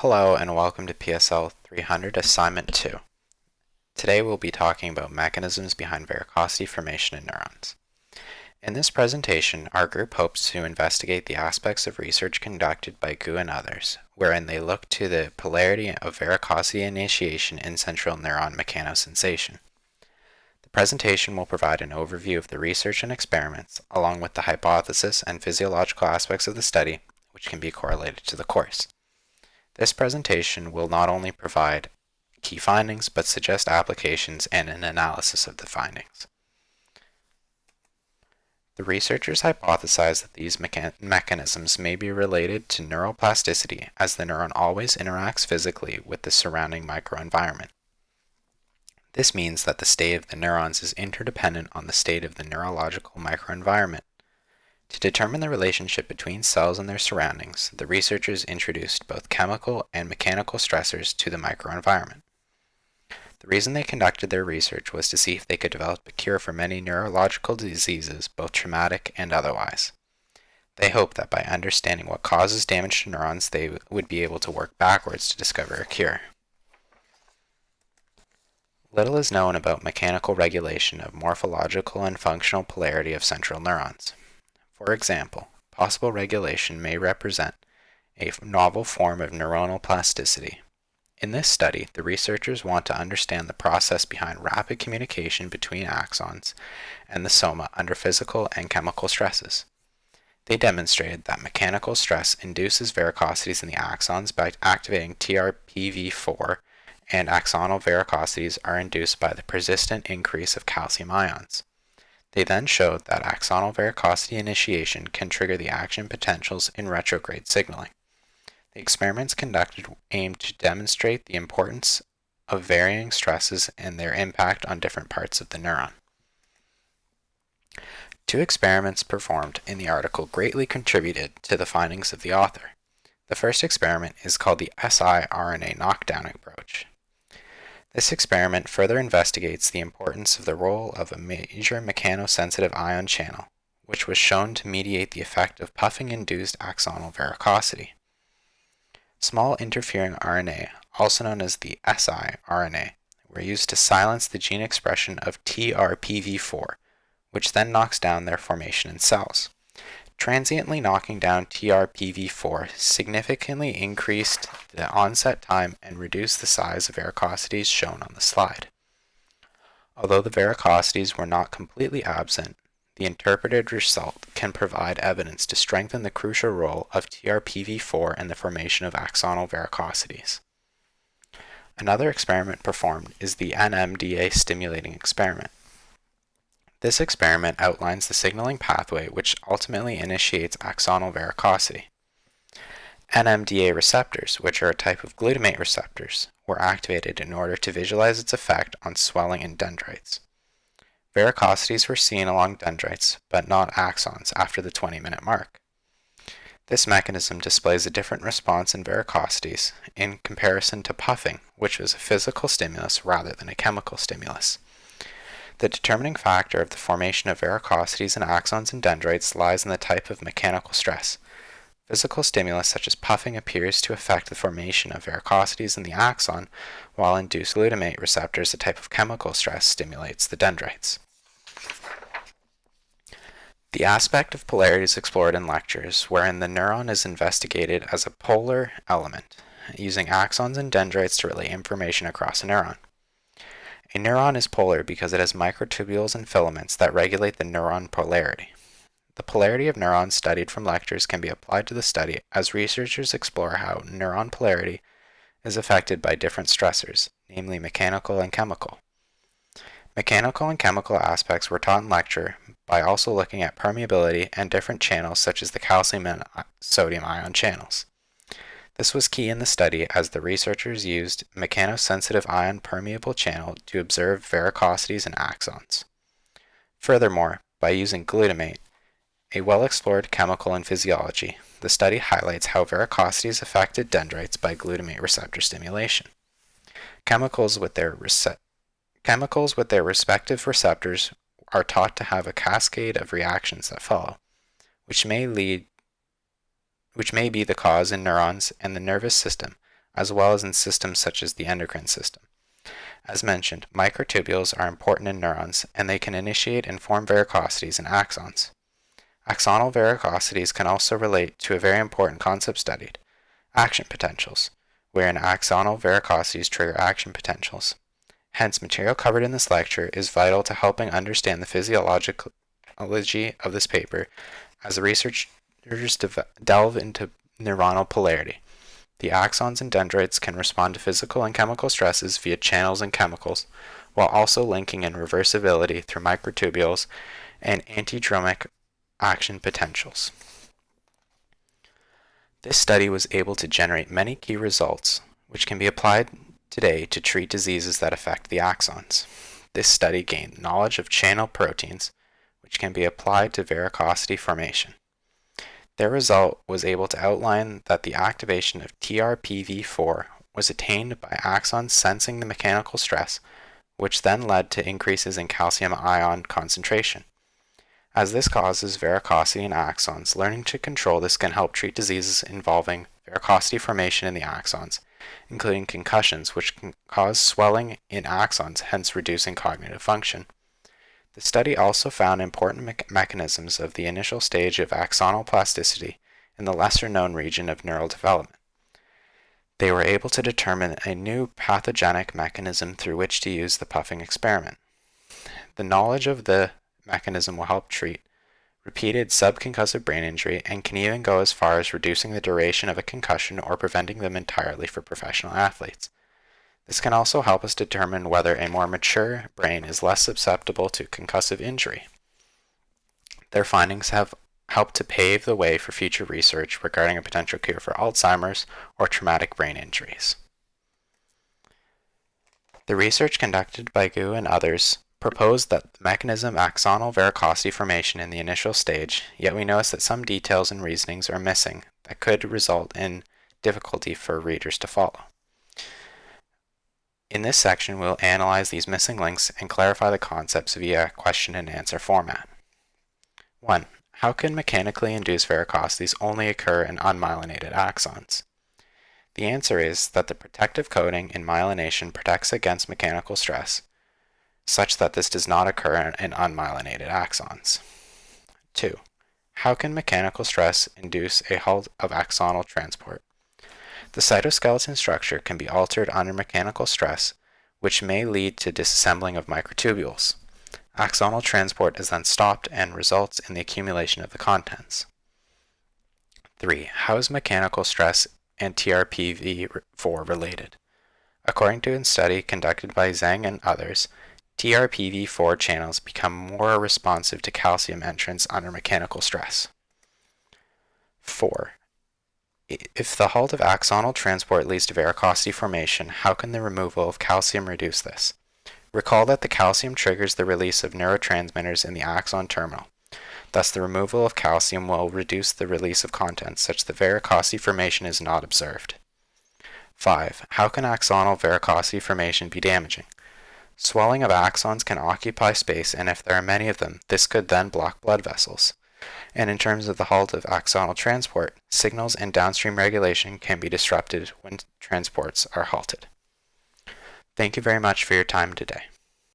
Hello and welcome to PSL300 Assignment 2. Today we'll be talking about mechanisms behind varicosity formation in neurons. In this presentation, our group hopes to investigate the aspects of research conducted by Gu and others, wherein they look to the polarity of varicosity initiation in central neuron mechanosensation. The presentation will provide an overview of the research and experiments, along with the hypothesis and physiological aspects of the study, which can be correlated to the course. This presentation will not only provide key findings, but suggest applications and an analysis of the findings. The researchers hypothesize that these mechanisms may be related to neuroplasticity, as the neuron always interacts physically with the surrounding microenvironment. This means that the state of the neurons is interdependent on the state of the neurological microenvironment. To determine the relationship between cells and their surroundings, the researchers introduced both chemical and mechanical stressors to the microenvironment. The reason they conducted their research was to see if they could develop a cure for many neurological diseases, both traumatic and otherwise. They hoped that by understanding what causes damage to neurons, they would be able to work backwards to discover a cure. Little is known about mechanical regulation of morphological and functional polarity of central neurons. For example, possible regulation may represent a novel form of neuronal plasticity. In this study, the researchers want to understand the process behind rapid communication between axons and the soma under physical and chemical stresses. They demonstrated that mechanical stress induces varicosities in the axons by activating TRPV4, and axonal varicosities are induced by the persistent increase of calcium ions. They then showed that axonal varicosity initiation can trigger the action potentials in retrograde signaling. The experiments conducted aimed to demonstrate the importance of varying stresses and their impact on different parts of the neuron. Two experiments performed in the article greatly contributed to the findings of the author. The first experiment is called the siRNA knockdown approach. This experiment further investigates the importance of the role of a major mechanosensitive ion channel, which was shown to mediate the effect of puffing-induced axonal varicosity. Small interfering RNA, also known as the siRNA, were used to silence the gene expression of TRPV4, which then knocks down their formation in cells. Transiently knocking down TRPV4 significantly increased the onset time and reduced the size of varicosities shown on the slide. Although the varicosities were not completely absent, the interpreted result can provide evidence to strengthen the crucial role of TRPV4 in the formation of axonal varicosities. Another experiment performed is the NMDA stimulating experiment. This experiment outlines the signaling pathway which ultimately initiates axonal varicosity. NMDA receptors, which are a type of glutamate receptors, were activated in order to visualize its effect on swelling in dendrites. Varicosities were seen along dendrites, but not axons after the 20-minute mark. This mechanism displays a different response in varicosities in comparison to puffing, which was a physical stimulus rather than a chemical stimulus. The determining factor of the formation of varicosities in axons and dendrites lies in the type of mechanical stress. Physical stimulus such as puffing appears to affect the formation of varicosities in the axon, while induced glutamate receptors, a type of chemical stress, stimulates the dendrites. The aspect of polarity is explored in lectures, wherein the neuron is investigated as a polar element, using axons and dendrites to relay information across a neuron. A neuron is polar because it has microtubules and filaments that regulate the neuron polarity. The polarity of neurons studied from lectures can be applied to the study as researchers explore how neuron polarity is affected by different stressors, namely mechanical and chemical. Mechanical and chemical aspects were taught in lecture by also looking at permeability and different channels such as the calcium and sodium ion channels. This was key in the study as the researchers used mechanosensitive ion permeable channel to observe varicosities in axons. Furthermore, by using glutamate, a well-explored chemical in physiology, the study highlights how varicosities affected dendrites by glutamate receptor stimulation. Chemicals with their respective receptors are taught to have a cascade of reactions that follow, which may be the cause in neurons and the nervous system as well as in systems such as the endocrine system. As mentioned, microtubules are important in neurons, and they can initiate and form varicosities in axons. Axonal varicosities can also relate to a very important concept studied, action potentials, wherein axonal varicosities trigger action potentials. Hence, material covered in this lecture is vital to helping understand the physiology of this paper as the researchers delve into neuronal polarity. The axons and dendrites can respond to physical and chemical stresses via channels and chemicals, while also linking in reversibility through microtubules and antidromic action potentials. This study was able to generate many key results, which can be applied today to treat diseases that affect the axons. This study gained knowledge of channel proteins, which can be applied to varicosity formation. Their result was able to outline that the activation of TRPV4 was attained by axons sensing the mechanical stress, which then led to increases in calcium ion concentration. As this causes varicosity in axons, learning to control this can help treat diseases involving varicosity formation in the axons, including concussions, which can cause swelling in axons, hence reducing cognitive function. The study also found important mechanisms of the initial stage of axonal plasticity in the lesser-known region of neural development. They were able to determine a new pathogenic mechanism through which to use the puffing experiment. The knowledge of the mechanism will help treat repeated subconcussive brain injury and can even go as far as reducing the duration of a concussion or preventing them entirely for professional athletes. This can also help us determine whether a more mature brain is less susceptible to concussive injury. Their findings have helped to pave the way for future research regarding a potential cure for Alzheimer's or traumatic brain injuries. The research conducted by Gu and others proposed that the mechanism axonal varicosity formation in the initial stage, yet we notice that some details and reasonings are missing that could result in difficulty for readers to follow. In this section, we'll analyze these missing links and clarify the concepts via question and answer format. 1. How can mechanically induced varicosities only occur in unmyelinated axons? The answer is that the protective coating in myelination protects against mechanical stress, such that this does not occur in unmyelinated axons. 2. How can mechanical stress induce a halt of axonal transport? The cytoskeleton structure can be altered under mechanical stress, which may lead to disassembling of microtubules. Axonal transport is then stopped and results in the accumulation of the contents. 3. How is mechanical stress and TRPV4 related? According to a study conducted by Zhang and others, TRPV4 channels become more responsive to calcium entrance under mechanical stress. 4. If the halt of axonal transport leads to varicosity formation, how can the removal of calcium reduce this? Recall that the calcium triggers the release of neurotransmitters in the axon terminal. Thus, the removal of calcium will reduce the release of contents such that varicosity formation is not observed. 5. How can axonal varicosity formation be damaging? Swelling of axons can occupy space, and if there are many of them, this could then block blood vessels. And in terms of the halt of axonal transport, signals and downstream regulation can be disrupted when transports are halted. Thank you very much for your time today.